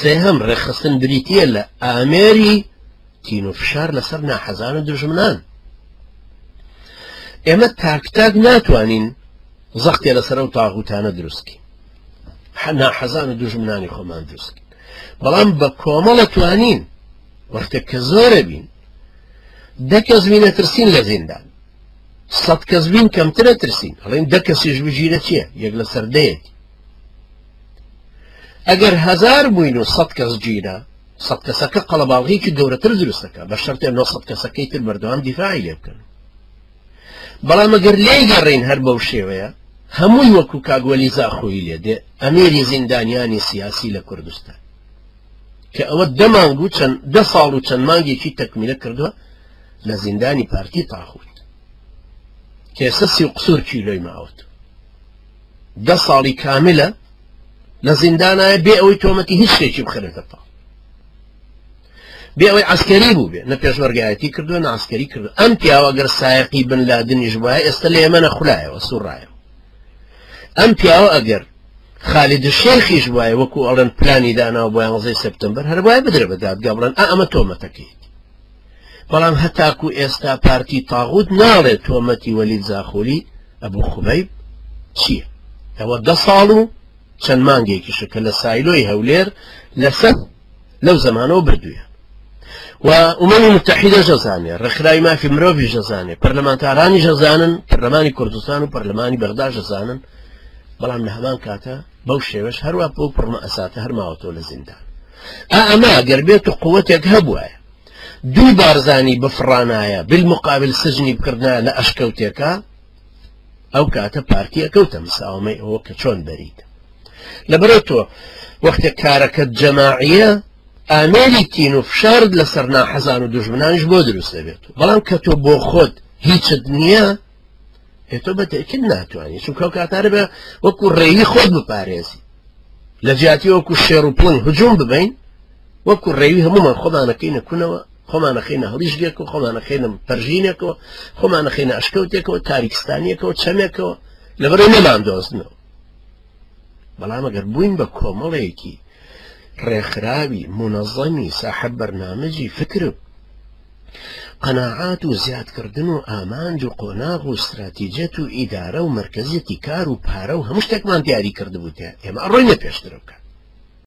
سێهەم ڕێخستن بریتیە لە ئامێری تین و فشار لەسەر ناحەزان و دژمنان. ئێمە تاکتاک ناتوانین زەختێ لەسەر ئەو تاغوتانە دروستکەین، ناحەزان و دژمنانی خۆمان دروستکەین، بەڵام بە کۆمەڵە توانین وەختێک کە زۆرە بین 10 کەس بینە ترسین لە زیندان، 100 کەس بین کەمترە ترسین، هەڵێن 10 کەسیش بژیرە چییە؟ یەک لە سەردەیەکی. ئەگەر 1000 بووین و 100 کەس گیرە، 100 کەسەکە قەڵەباڵغیەکی گەورەتر دروستەکە، بە شەرتێ 900 کەسەکەی تر بەردەوام دیفاعی لێ بکەن. بەڵام ئەگەر لێی گەڕین هەر بەو شێوەیە، هەمووی وەکو کاگوەلی زاخۆی لێ دێ ئەمێری زیندانیانی سیاسی لە کوردستان کە ئەوە 10 مانگ و 10 ساڵ و چەند مانگێکی تەکمیلە کردووە لە زیندانی پارتی تاغوت کە ئێستا 30 قسوور کیلۆی ماوەت، 10 ساڵی کاملە لە زیندانایە بێ ئەوەی تۆمەتی هیچ شتێکی بخرێتە تاڵ، بێ ئەوەی عسکەری بوو بێ، نە پێشمەرگایەتی کردووە نە عسکەری کردو. ئەم پیاوە گەر سایقی بن لادنیش وایە ئێستا لە ئێمە نەخولایەوە سوڕایەوە. ئەم پیاوە ئەگەر خالید شێخیش وایە وەکو ئەڵێن پلانی داناوە بۆ 11 سپتەمبەر هەر وایە بدرە بە دادگا بڵێن ئەمە تۆمەتەکەیت. بەڵام هەتاکو ئێستا پارتی تاغوت ناڵێت تۆمەتی وەلید زاخۆلی ئەبوو خوبەیب چییە؟ ئەوە 10 ساڵ و چەند مانگێکیشە کە لە سایلۆی هەولێر لەسەر لەو زەمانەوە بردوویە و ئومەمی متحیدە ژەزانێ، ڕێکخراوی مافی مرۆڤی ژەزانێ، پەرلەمانتارانی ژەزانن، پەرلەمانی کوردستان و پەرلەمانی بەغدا ژەزانن، بەڵام لە هەمان کاتە بەو شێوەش هەروە بۆ پڕمە ئەساتە هەرماوەتەوە لە زیندان. ئەمە ئەگەر بێت و قووەتێک هەبوایە 2 بارزانی بفڕانایە بالمقابل سجنی بکردنا لە ئەشکەوتێکە، ئەو کاتە پارتیە کەوتە مساومەی ئەوە کە چۆن بەریت. لەبەرەوە تۆ وەختێک کارەکەت جەماعیە ئامێری تین و فشارد لەسەر ناحەزان و دژمنانیش بۆ دروست دەبێت، بەڵام کە تۆ بۆ خۆت هیچت نییە تۆ بەتەکید ناتوانانی، چونکە ئەو کاتارە بە وەکو ڕێوی خۆت بپارێزی، لە جیاتی وەکو شێڕ و پڵنگ هجوم ببین، وەکو ڕێوی هەمومان خۆمانەکەی نەکوونەوە، خۆمانەخەینە هەڵیژگێکەوە، خۆمانەخەینە پەرژینێکەوە، خۆمانەخەینە ئەشکەوتێکەوە، تاریکستانیەکەوە، چەمێکەوە، لەبەرەوەی نەماندۆزنەوە. بەڵام ئەگەر بووین بە کۆمەڵەیەکی ڕێکخراوی منەظەمی ساحەب بەرنامەجی فکر و قەناعات و زیادکردن و ئامانج و قۆناغ و استراتیجەت و ئیدارە و مرکزیەتی کار و پارە و هەموو شتێکمان دیاری کردبوو تێ، ئێمە ڕۆینە پێشترە بکات.